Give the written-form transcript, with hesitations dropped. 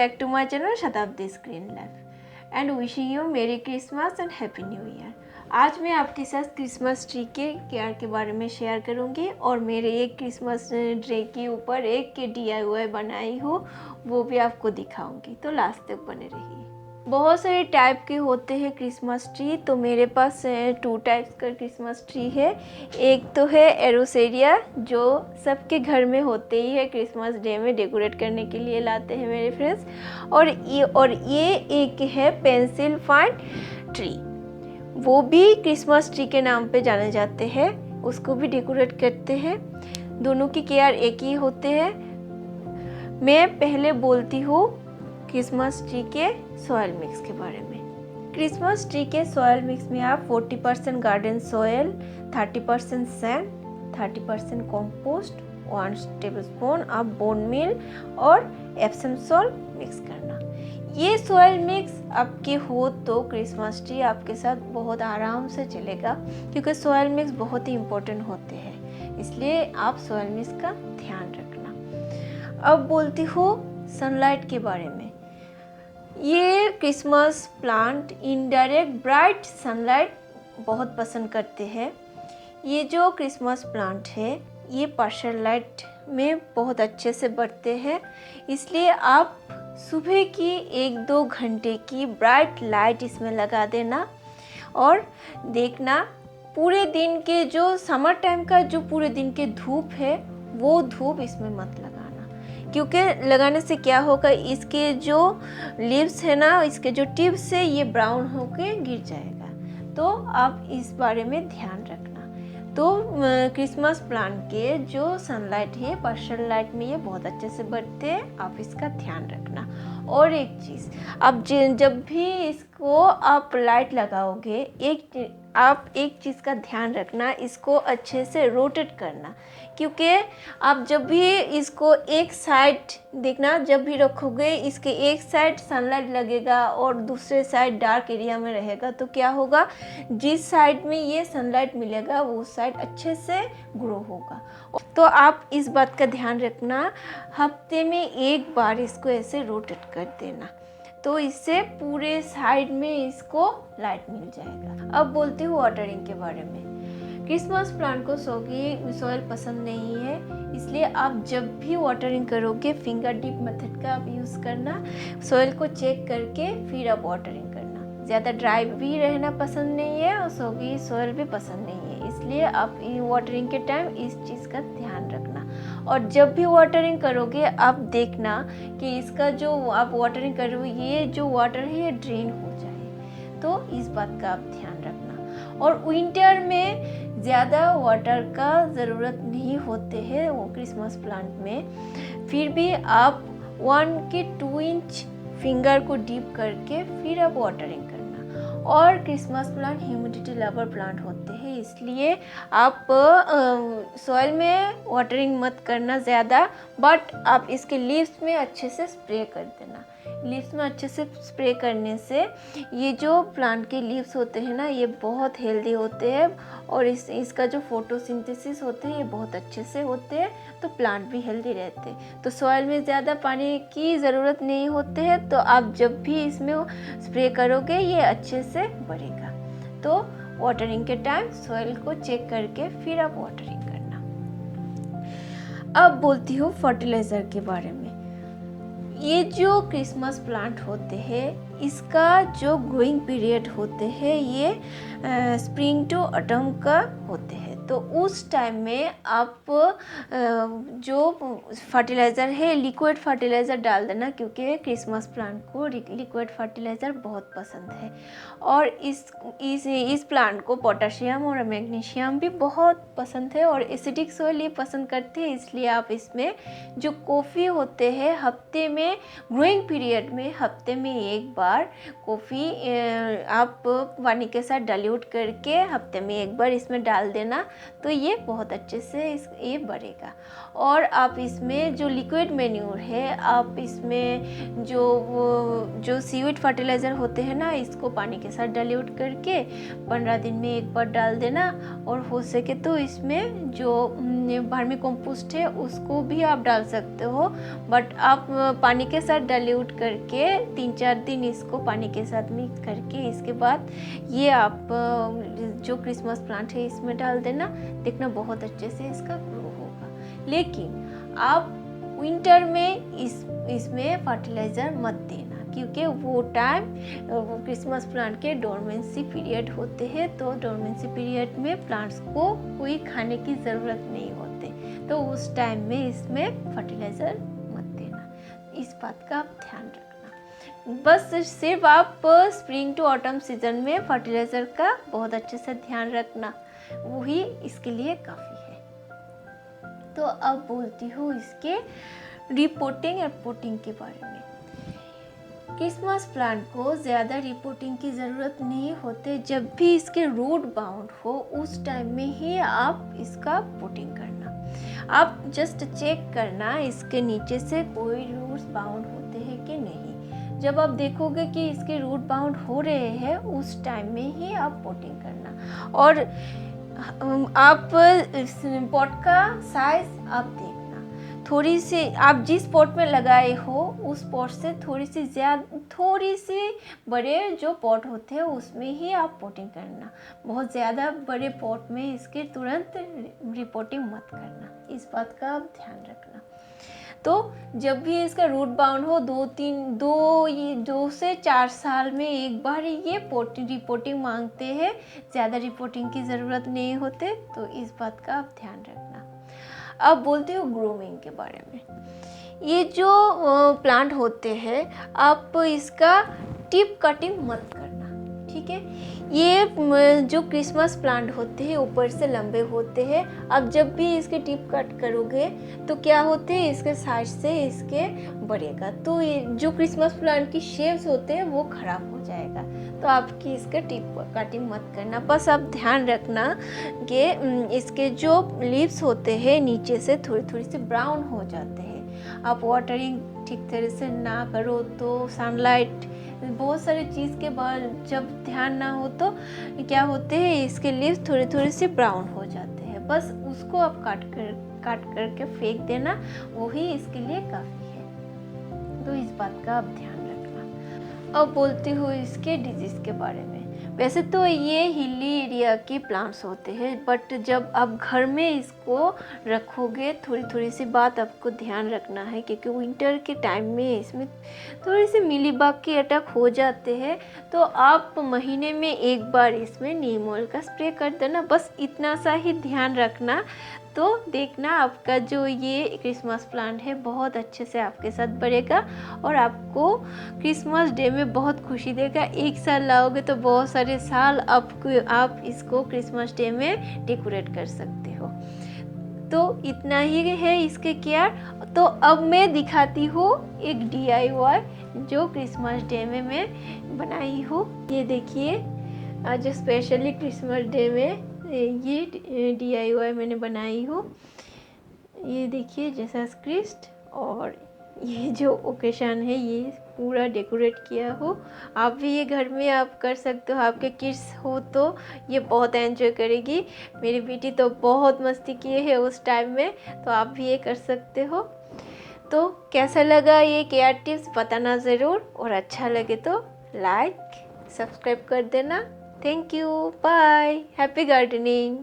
back to my channel शताब्दी screen life and wishing you मेरी Christmas and happy new year. आज मैं आपके साथ क्रिसमस ट्री के केयर के बारे में शेयर करूंगी और मेरे एक क्रिसमस ट्री के ऊपर एक के DIY बनाई हूँ वो भी आपको दिखाऊंगी, तो लास्ट तक बने रहिए। बहुत सारे टाइप के होते हैं क्रिसमस ट्री, तो मेरे पास 2 टाइप्स का क्रिसमस ट्री है। एक तो है एरोसेरिया जो सबके घर में होते ही है, क्रिसमस डे में डेकोरेट करने के लिए लाते हैं मेरे फ्रेंड्स। और ये एक है पेंसिल फाइन ट्री, वो भी क्रिसमस ट्री के नाम पे जाने जाते हैं, उसको भी डेकोरेट करते हैं। दोनों की केयर एक ही होते हैं। मैं पहले बोलती हूँ क्रिसमस ट्री के सॉयल मिक्स के बारे में। क्रिसमस ट्री के सॉयल मिक्स में आप 40% garden soil, 30% sand, 30% compost, 1 tablespoon आप बोन मील और एप्सम सॉल्ट मिक्स करना। ये सॉयल मिक्स आपके हो तो क्रिसमस ट्री आपके साथ बहुत आराम से चलेगा, क्योंकि सॉयल मिक्स बहुत ही इम्पोर्टेंट होते हैं, इसलिए आप सॉयल मिक्स का ध्यान रखना। अब बोलती हूँ सनलाइट के बारे में। ये Christmas plant indirect bright sunlight बहुत पसंद करते हैं। ये जो क्रिसमस प्लांट है ये पार्शियल लाइट में बहुत अच्छे से बढ़ते हैं, इसलिए आप सुबह की 1-2 घंटे की ब्राइट लाइट इसमें लगा देना और देखना पूरे दिन के जो समर टाइम का जो पूरे दिन के धूप है वो धूप इसमें मत लगाना, क्योंकि लगाने से क्या होगा, इसके जो लीव्स है ना, इसके जो टिप्स है ये ब्राउन होके गिर जाएगा, तो आप इस बारे में ध्यान रखना। तो क्रिसमस प्लांट के जो सनलाइट है पार्शियल लाइट में ये बहुत अच्छे से बढ़ते हैं, आप इसका ध्यान रखना। और एक चीज़, आप जब भी इसको आप लाइट लगाओगे आप एक चीज़ का ध्यान रखना, इसको अच्छे से रोटेट करना, क्योंकि आप जब भी इसको एक साइड देखना, जब भी रखोगे इसके एक साइड सनलाइट लगेगा और दूसरे साइड डार्क एरिया में रहेगा, तो क्या होगा, जिस साइड में ये सनलाइट मिलेगा वो साइड अच्छे से ग्रो होगा। तो आप इस बात का ध्यान रखना, हफ्ते में एक बार इसको ऐसे रोटेट कर देना, तो इससे पूरे साइड में इसको लाइट मिल जाएगा। अब बोलती हूँ वाटरिंग के बारे में। क्रिसमस प्लांट को सॉइल पसंद नहीं है, इसलिए आप जब भी वाटरिंग करोगे फिंगर डिप मेथड का आप यूज़ करना। सॉइल को चेक करके फिर आप वाटरिंग करना। ज़्यादा ड्राई भी रहना पसंद नहीं है और सॉगी सॉइल भी पसंद नहीं है, इसलिए आप वाटरिंग के टाइम इस चीज़ का ध्यान रखना। और जब भी वाटरिंग करोगे आप देखना कि इसका जो आप वाटरिंग करोगे ये जो वाटर है ये ड्रेन हो जाए, तो इस बात का आप ध्यान रखना। और विंटर में ज़्यादा वाटर का ज़रूरत नहीं होते हैं वो क्रिसमस प्लांट में, फिर भी आप 1 के 2 इंच फिंगर को डीप करके फिर आप वाटरिंग करना। और Christmas plant humidity lover plant होते हैं, इसलिए आप सॉइल में वाटरिंग मत करना ज़्यादा, बट आप इसके लीव्स में अच्छे से स्प्रे कर देना। लीव्स में अच्छे से स्प्रे करने से ये जो प्लांट के लीव्स होते हैं ना ये बहुत हेल्दी होते हैं, और इसका जो फोटोसिंथेसिस होते हैं ये बहुत अच्छे से होते हैं, तो प्लांट भी हेल्दी रहते हैं। तो सॉइल में ज़्यादा पानी की ज़रूरत नहीं होते हैं, तो आप जब भी इसमें स्प्रे करोगे ये अच्छे से बढ़ेगा। तो वाटरिंग के टाइम सॉइल को चेक करके फिर आप वाटरिंग करना। अब बोलती हूँ फर्टिलाइज़र के बारे में। ये जो क्रिसमस प्लांट होते हैं इसका जो ग्रोइंग पीरियड होते हैं ये स्प्रिंग टू ऑटम का होते हैं, तो उस टाइम में आप जो फर्टिलाइज़र है लिक्विड फर्टिलाइज़र डाल देना, क्योंकि क्रिसमस प्लांट को लिक्विड फर्टिलाइज़र बहुत पसंद है। और इस प्लांट को पोटेशियम और मैग्नीशियम भी बहुत पसंद है, और एसिडिक सॉइल ये पसंद करते हैं, इसलिए आप इसमें जो कॉफ़ी होते हैं हफ्ते में ग्रोइंग पीरियड में हफ्ते में एक बार कॉफ़ी आप पानी के साथ डाइल्यूट करके हफ्ते में एक बार इसमें डाल देना, तो ये बहुत अच्छे से ये बढ़ेगा। और आप इसमें जो लिक्विड मैन्योर है, आप इसमें जो सीविड फर्टिलाइज़र होते हैं ना, इसको पानी के साथ डाइल्यूट करके 15 दिन में एक बार डाल देना। और हो सके तो इसमें जो वर्मी कंपोस्ट है उसको भी आप डाल सकते हो, बट आप पानी के साथ डाइल्यूट करके 3-4 दिन इसको पानी के साथ मिक्स करके इसके बाद ये आप जो क्रिसमस प्लांट है इसमें डाल देना। देखना बहुत अच्छे से इसका ग्रो होगा। लेकिन आप विंटर में इसमें फर्टिलाइज़र मत देना, क्योंकि वो टाइम क्रिसमस प्लांट के डोरमेंसी पीरियड होते हैं। तो डोरमेंसी पीरियड में प्लांट्स को कोई खाने की ज़रूरत नहीं होती, तो उस टाइम में इसमें फर्टिलाइज़र मत देना। इस बात का आप ध्यान रखना। बस सिर्फ आप स्प्रिंग टू ऑटम सीजन में फर्टिलाइज़र का बहुत अच्छे से ध्यान रखना, वही इसके लिए काफ़ी है। तो अब बोलती हूँ इसके रिपोर्टिंग और पोटिंग के बारे में। क्रिसमस प्लांट को ज़्यादा रिपोर्टिंग की ज़रूरत नहीं होते। जब भी इसके रूट बाउंड हो उस टाइम में ही आप इसका पोटिंग करना। आप जस्ट चेक करना इसके नीचे से कोई रूट्स बाउंड होते हैं कि नहीं। जब आप देखोगे कि इसके रूट बाउंड हो रहे हैं उस टाइम में ही आप पोटिंग करना। और आप पॉट का साइज आप देखना, थोड़ी सी आप जिस पॉट में लगाए हो उस पॉट से थोड़ी सी बड़े जो पॉट होते हैं उसमें ही आप पोटिंग करना। बहुत ज़्यादा बड़े पॉट में इसके तुरंत रिपोर्टिंग मत करना, इस बात का आप ध्यान रखना। तो जब भी इसका रूट बाउंड हो 2 से 4 साल में एक बार ये रिपोर्टिंग मांगते हैं, ज़्यादा रिपोर्टिंग की ज़रूरत नहीं होते, तो इस बात का आप ध्यान रखना। अब बोलते हो ग्रूमिंग के बारे में। ये जो प्लांट होते हैं आप इसका टिप कटिंग मत करना, ठीक है। ये जो क्रिसमस प्लांट होते हैं ऊपर से लंबे होते हैं। अब जब भी इसके टिप कट करोगे तो क्या होते हैं, इसके साइड से इसके बढ़ेगा, तो ये जो क्रिसमस प्लांट की शेप्स होते हैं वो ख़राब हो जाएगा। तो आपकी इसका टिप कटिंग मत करना। बस आप ध्यान रखना कि इसके जो लीव्स होते हैं नीचे से थोड़ी सी ब्राउन हो जाते हैं। आप वाटरिंग ठीक तरह से ना करो तो सनलाइट बहुत सारी चीज़ के बाद जब ध्यान ना हो तो क्या होते हैं, इसके लीव्स थोड़ी सी ब्राउन हो जाते हैं। बस उसको आप काट करके फेंक देना, वही इसके लिए काफ़ी है। तो इस बात का आप ध्यान रखना। अब बोलती हूँ इसके डिजीज़ के बारे में। वैसे तो ये हिली एरिया के प्लांट्स होते हैं, बट जब आप घर में इसको रखोगे थोड़ी सी बात आपको ध्यान रखना है, क्योंकि विंटर के टाइम में इसमें थोड़ी सी मिलीबग के अटैक हो जाते हैं। तो आप महीने में एक बार इसमें नीम ऑयल का स्प्रे कर देना, बस इतना सा ही ध्यान रखना। तो देखना आपका जो ये क्रिसमस प्लांट है बहुत अच्छे से आपके साथ बढ़ेगा और आपको क्रिसमस डे में बहुत खुशी देगा। एक साल लाओगे तो बहुत सारे साल आप इसको क्रिसमस डे में डेकोरेट कर सकते हो। तो इतना ही है इसके केयर। तो अब मैं दिखाती हूँ एक DIY जो क्रिसमस डे में मैं बनाई हूँ। ये देखिए, आज स्पेशली क्रिसमस डे में ये DIY मैंने बनाई हूँ। ये देखिए जीसस क्राइस्ट, और ये जो ओकेशन है ये पूरा डेकोरेट किया हो। आप भी ये घर में आप कर सकते हो, आपके किड्स हो तो ये बहुत एंजॉय करेगी। मेरी बेटी तो बहुत मस्ती किए है उस टाइम में, तो आप भी ये कर सकते हो। तो कैसा लगा ये केयर टिप्स बताना ज़रूर, और अच्छा लगे तो लाइक सब्सक्राइब कर देना। Thank you, bye, happy gardening.